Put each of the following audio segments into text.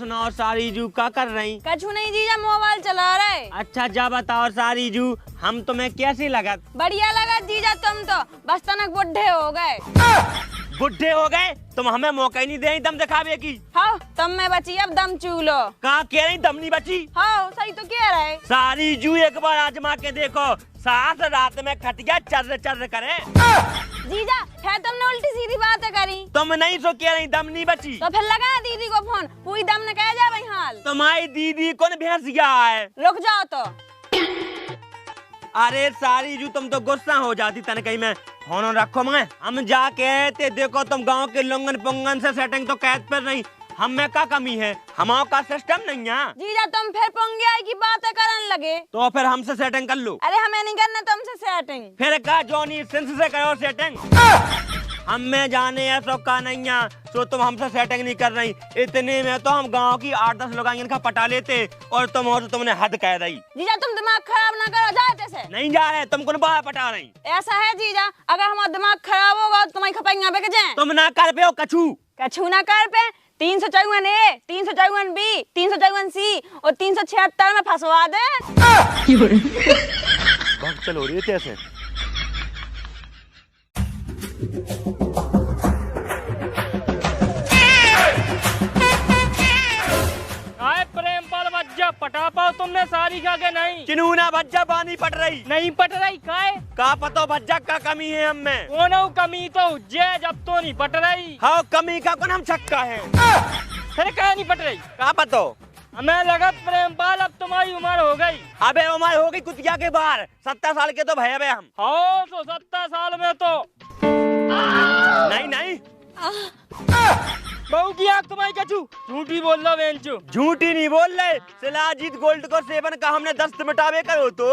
सुनाओ सारीजू, क्या कर रही? कछु नहीं जीजा, मोबाइल चला रहे। अच्छा जा बताओ सारीजू, हम तुम्हें कैसी लगत? बढ़िया लगा जीजा, तुम तो बस तनक बुढ़े हो गए। बुढ़े हो गए? तुम हमें मौका ही नहीं दे दम दिखावे की। हाँ तुम में बची अब दम चूलो। कहाँ कह रही दम नहीं बची? हाँ सही तो कह रहे। सारीजू एक बार आजमा के देखो, सास रात में खटिया चर्र चर्र करे। जीजा है तुमने उल्टी सीधी बातें करी। तुम नहीं सो कह रही दम नहीं बची? तो फिर लगा दीदी को फोन, पूरी दम ने कह जा भाई हाल। तुम्हारी दीदी कौन भैंस गया है? रुक जाओ तो। अरे सारीजू तुम तो गुस्सा हो जाती तन कहीं मैं फोन रखो। मैं हम जाके ते देखो तुम गांव के लोंगन पोंगन से सेटिंग तो कैद पर नहीं, हम में क्या कमी है? हमारा का सिस्टम नहीं है। जीजा तुम फिर पोंगे की बातें करने लगे। तो फिर हमसे सेटिंग कर लो। अरे हमें नहीं करना तुमसे सेटिंग। फिर का जॉनी सिंस से करो सेटिंग। हम में जाने ऐसा का नहीं है, तो तुम हमसे सेटिंग नहीं कर रही। इतने में तो हम गांव की 8-10 लोग इनका पटा लेते और तुम हो तो तुमने हद कह दी। जीजा तुम दिमाग खराब ना करो, जाते से नहीं जा रहे, तुम कौन बाहर पटा रही? ऐसा है जीजा, अगर हमारा दिमाग खराब होगा तो तुम्हारी खपाइयां बेच जाए। तुम ना कर पे हो कछू। कछु ना कर पे। 354 ए, 354 बी, 354 सी और 376 में फंसवा दे। बहुत चल हो रही है कैसे? प्रेमपाल बज्जा पटा पाओ तुमने सारी का के नहीं? चिनूना बज्जा बानी पट रही। नहीं पट रही काहे? का पतो बज्जा का कमी है हम में? कोनो कमी तो जे जब तो नहीं पट रही। हाँ कमी का कौन हम छक्का है? फिर कहा नहीं पट रही? का पतो? हमें लगत प्रेमपाल अब तुम्हारी उम्र हो गई। अबे उम्र हो गई कुतिया के बाहर, 70 साल के तो भैया बे हम। हाँ तो 70 साल में तो नहीं नहीं बहू की आँख तुम्हारी कछू झूठी बोल लो बेंचू। झूठी नहीं बोल रहे, शिलाजीत गोल्ड को सेवन का हमने दस्त मिटावे करो तो।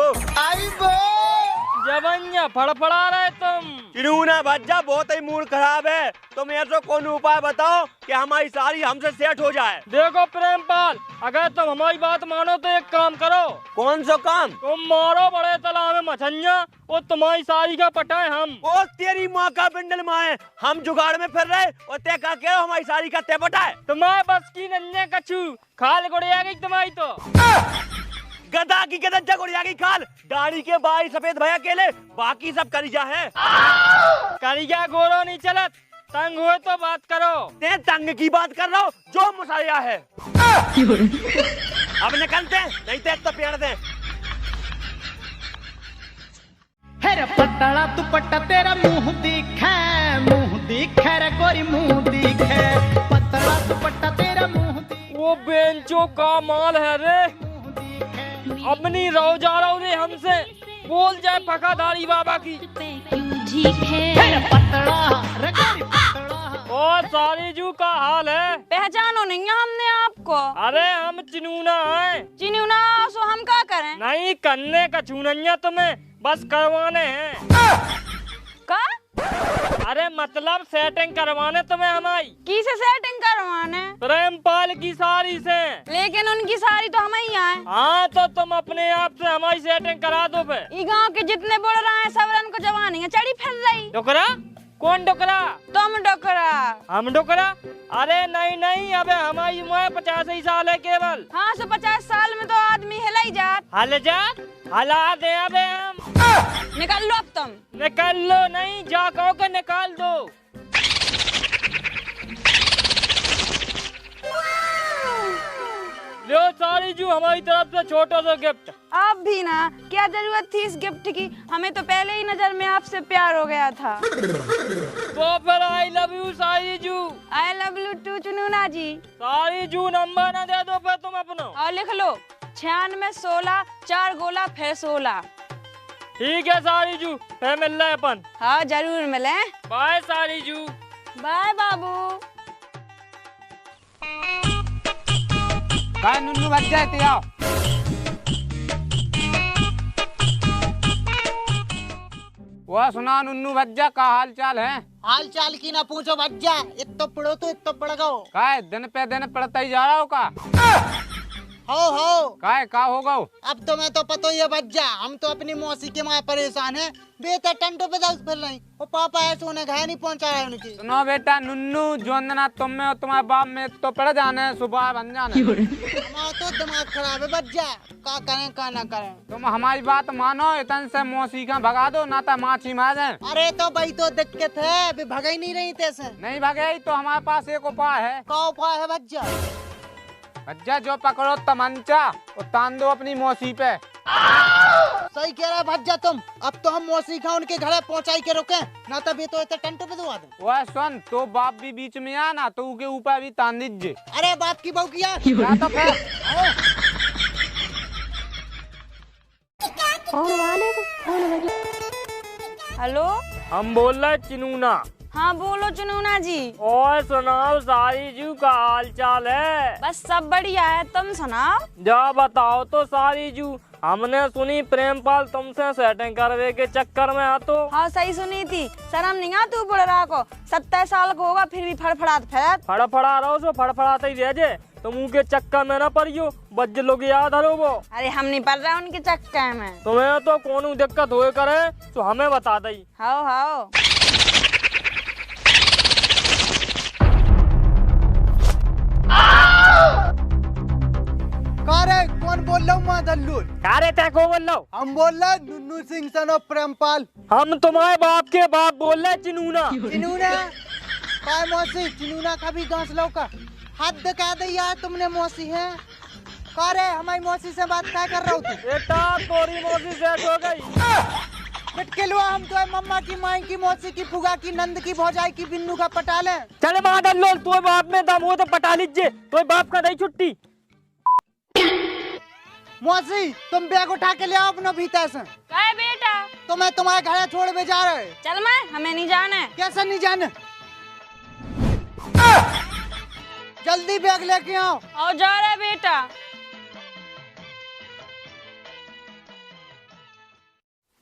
जबनिया फड़फड़ा रहे तुम। चिनूना बज्जा बहुत ही मूड खराब है, तुम ऐसा कौन उपाय बताओ कि हमारी सारी हमसे सेट हो जाए। देखो प्रेमपाल, अगर तुम हमारी बात मानो तो एक काम करो। कौन सा काम? तुम मारो बड़े तालाब में मछलियाँ और तुम्हारी सारी का पटाए हम। ओ तेरी माँ का बिंडल माए, हम जुगाड़ में फिर रहे और ते का कह हमारी सारी का ते पटाए। तुम्हारे बस की नन्हे कछू खाल गुड़िया गई तुम्हारी तो। गधा की गधा जगुड़िया की खाल, दाढ़ी के बाई सफेद भैया केले, बाकी सब करिया है। करिया गोरो नहीं चलत, तंग हुए तो बात करो। ते तंग की बात कर रहा हो, जो मुसाया है। अब निकलते नहीं तो पेड़ दे। हेरे पतला दुपट्टा तेरा मुंह दिखे रे गोरी मुंह दिखे। पतला दुपट्टा तेरा मुंह दिखे। वो बेंचो का माल है रे, अपनी रो जा रहा रे हमसे, बोल जाए फकाधारी बाबा की। हेरे पतला रे गोरी पतला। और सारीजू का हाल है? पहचानो नहीं है हमने आपको। अरे हम चिनूना हैं। चिनूना सो हम क्या करें? नहीं करने का चूनैया तुम्हें बस करवाने हैं। का? अरे मतलब सेटिंग करवाने तुम्हें हमारी। किसे सेटिंग करवाने? प्रेमपाल की सारी से। लेकिन उनकी सारी तो हम ही है। हाँ तो तुम अपने आप से हमारी सेटिंग करा दो फिर। ये गांव के जितने बोल रहे हैं सब को जवानी है चढ़ी फिर रही। डोकरा? कौन डोकरा? तुम डोकरा। हम डोकरा? अरे नहीं नहीं, अबे हमारी उम्र 85 साल है केवल। हाँ सो 50 साल में तो आदमी हिला ही जात। हल जात? हला दे अबे हम। निकल लो अब तुम। निकाल लो नहीं, जा कहो के निकाल दो। लो सारीजू हमारी तरफ से छोटा सा गिफ्ट। आप भी ना, क्या जरूरत थी इस गिफ्ट की? हमें तो पहले ही नजर में आपसे प्यार हो गया था। तो फिर I love you Sariju. I love you too Chununa ji. Sariju number ना दे दो फिर तुम अपना। और लिख लो 96 16 4 गोला फिर 16। ठीक है सारीजू, फिर मिल रहे अपन। हाँ जरूर मिले। बाय सारीजू। बाय बाबू। काय नुन्नू बज जाए ते आओ। वो सुना नुन्नू भज्जा का हाल चाल है? हाल चाल की ना पूछो भज्जा, इत तो पढ़ो तो इत तो पढ़ गो। काय दिन पे दिन पढ़ता ही जा रहा हो का? हो का हो गो? अब तो मैं तो पतो ये बच जा, हम तो अपनी मौसी के माँ परेशान है। बेटा टंटो पे दस फिर नहीं, वो पापा ऐसे उन्हें घर नहीं पहुँचा रहा है उनकी। सुनो बेटा नुन्नू, जोंदना तुम में और तुम्हारे बाप में तो पड़ जाने, सुबह बन जाने। हमारा तो दिमाग खराब है, बच जा, का करें का ना करें। तुम हमारी बात मानो, इतन से मौसी का भगा दो, ना तो माछी मार जाए। अरे तो भाई तो दिक्कत है, अभी भगा ही नहीं रही तैसे। नहीं भगे तो हमारे पास एक उपाय है। का उपाय है बच जा? भज्जा जो पकड़ो तमंचा और तान दो अपनी मौसी पे। सही कह रहा है भज्जा तुम। अब तो हम मौसी का उनके घर पहुंचाई के रुके, ना तभी तो इतने टंटो पे दुआ दे। वह सुन, तो बाप भी बीच में आना तो उसके ऊपर भी तान दीजिए। अरे बाप की बहू किया या तो फिर हेलो, हम बोल रहे चिनूना। हाँ बोलो चुनूना जी। और सुनाओ सारी जू का हाल चाल है? बस सब बढ़िया है, तुम सुनाओ। जा बताओ तो सारी जू, हमने सुनी प्रेमपाल तुमसे सेटिंग करवे के चक्कर में आ तो। हाँ सही सुनी थी, शर्म नहीं आ तू बुढ़ रहा को, 27 साल को होगा फिर भी फड़फड़ात फिरत। फड़फड़ा रहो सो फड़फड़ाते ही रह जे, तुम उनके चक्कर में न पड़ियो, बज्ज लोग याद हरो वो। अरे हम नहीं पड़ रहे उनके चक्कर में। तुम्हें तो कोनो दिक्कत हुए करे तो हमें बता दई। हाओ हाओ। कारे कौन बोल रहा हूँ? माँ दल्लूल। कारे तय को बोल लो? हम बोल रहे नुन्नू सिंह सन और प्रेमपाल। हम तुम्हारे बाप के बाप बोल रहे चिनूना। चिनूना काय मौसी, चिनूना का भी घास लौका। हद कह दे यार, तुमने मौसी है। कारे हमारी मौसी से बात क्या कर रहा हूँ तू? बेटा तोरी मौसी सेट हो गई। बिटकेलुआ, हम तो है मम्मा की, माई की, मौसी की, फुगा की, नंद की, भौजाई की, बिन्नू का पटाल है। चले मादर लोल, तो बाप में दम हो तो पटा लीजिए, तो बाप का दई छुट्टी। मौसी तुम बैग उठा के ले आओ अपना भीतर से। काय बेटा? तो मैं तुम्हारे घर छोड़ के जा रहे। चल मैं, हमें नहीं जाना है। कैसे नहीं जाने? जल्दी बैग लेके आओ। आओ जा रहे बेटा।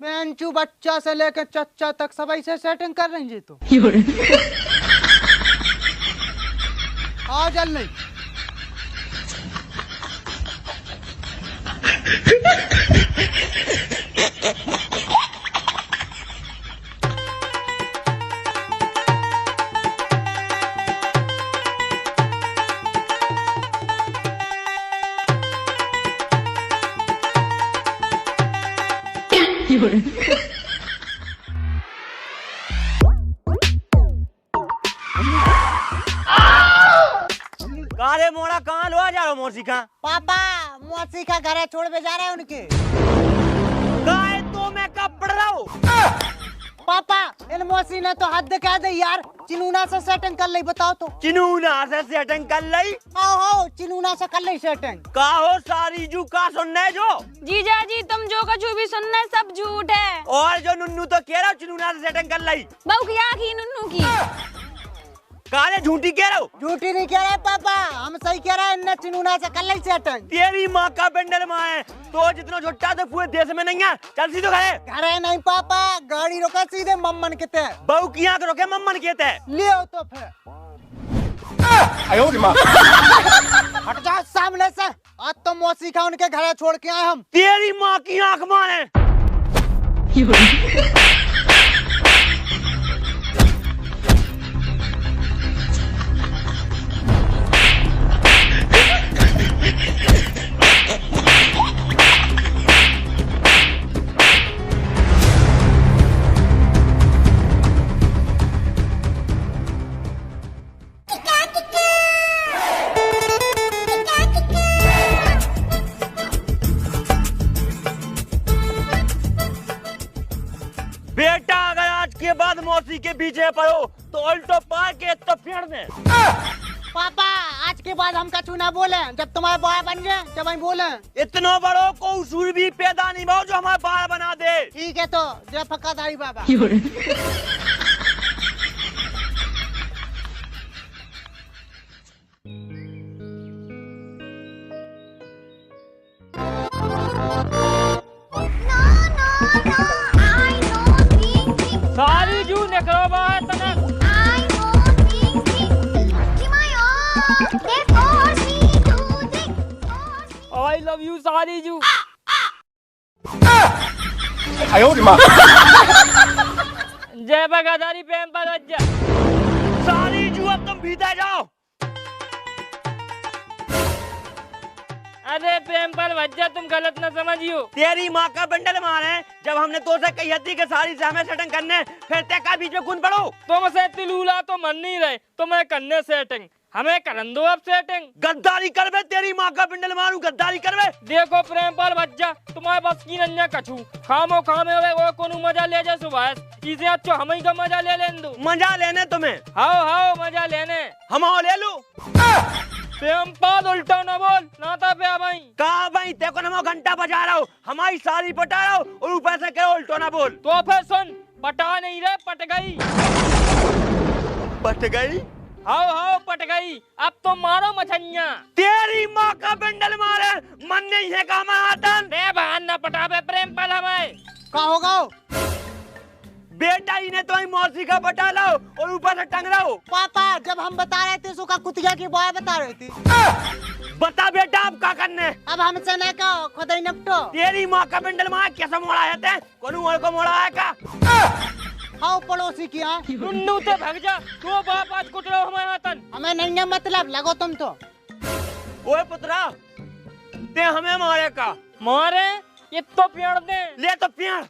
बेंचू बच्चा से लेकर चच्चा तक सब ऐसे सेटिंग कर रही है तो। आओ जल्दी। कारे मोड़ा कहाँ लो जा रहा मौसी का? पापा मौसी का घर छोड़ के जा रहे हैं उनके। गाय तो मैं कब पड़ रहा हूँ? पापा इन मौसी ने तो हद कह दे यार, चिनूना से सेटिंग कर ली। बताओ तो। चिनूना से सेटिंग कर ली? आओ चिनूना से कर ली सेटिंग। का हो सारी जू का सुनने जो? जीजा जी तुम जो कछु भी सुनना है सब झूठ है। और जो नुन्नू तो कह रहा हूँ चिनूना से सेटिंग कर ली। बहू की आँखी नुन्नू की। काले झूठी कह रहा हूँ? झूठी नहीं कह रहे पापा, हम सही कह रहे हैं। इनने चिनूना से कर ली सेटिंग। तेरी माँ का बेंडल माँ है तो जितना झुट्टा तो पूरे देश में नहीं है। चल सीधे घरे। घरे नहीं पापा, गाड़ी रोका सीधे मम्मन के ते। बहू की आँख रोके मम्मन कहते हैं। ले आओ तो फिर। हट जाओ सामने से, आज तो मौसी का उनके घर छोड़ के आए हम। तेरी माँ की आँख मारे। बेटा अगर आज के बाद मौसी के पीछे पड़ो तो उल्टो पार के तो फेड़ दे। पापा आज के बाद हम कछु ना बोले, जब तुम्हारे बॉय बन गए जब हम बोले। इतना बड़ो को उसूल भी पैदा नहीं भाव जो हमारे बाल बना दे। ठीक है तो जय फक्कादारी बाबा। सारी जू निकलो बाहर तनक। सारी जू। जय बगादारी प्रेम पर वज्जा। सारी जू अब तुम भीतर जाओ। अरे प्रेम पर वज्जा तुम गलत न समझियो। तेरी माँ का बंडल मारे जब हमने तो से कही थी कि सारी से हमें सेटिंग करने, फिर ते का बीच में कौन पड़ो। तुमसे तिलूला तो मन नहीं रहे, तुम्हें करने सेटिंग, हमें करन दो अब सेटिंग। गद्दारी करवे, तेरी माँ का बंडल मारू, गद्दारी करवे। देखो प्रेम पर बच्चा तुम्हारे बस की नन्या कछू खामो खामे वो कोनो मजा ले जा सुभाष, इसे अच्छा हम ही का मजा ले लेन दो। मजा लेने तुम्हें? हाओ हाओ मजा लेने। हम ले लू। प्रेम पाद उल्टा न बोल नाता पे भाई। कहा भाई तेको नमो घंटा बजा रहा हूँ, हमारी सारी पटा रहा हूँ और ऊपर से कहो उल्टो ना बोल। तो फिर सुन, पटा नहीं रहे पट गई। पट गई? हाओ हाओ पट गई। अब तो मारो मछलियाँ। तेरी माँ का बंडल मारे, मन नहीं है का महातन। रे बहन न पटावे प्रेम पल हमें। का होगा? बेटा इन्हें तो मौसी का पटा लो और ऊपर से टंग रहा हो। पापा जब हम बता रहे थे सुखा कुतिया की बॉय बता रही थी। बता बेटा अब क्या करने? अब हमसे न कहो, खुद ही निपटो। तेरी माँ का बंडल मार कैसा मोड़ा है ते? कोनू और को मोड़ा है का? हाँ पड़ोसी की हाँ। टुन्नू ते भाग जा, तो बाप आज कुट रहो हमारे वतन। हमें नहीं है मतलब, लगो तुम तो। ओए पुत्रा, ते हमें मारे का? मारे ये तो पेड़ दे। ले तो पेड़।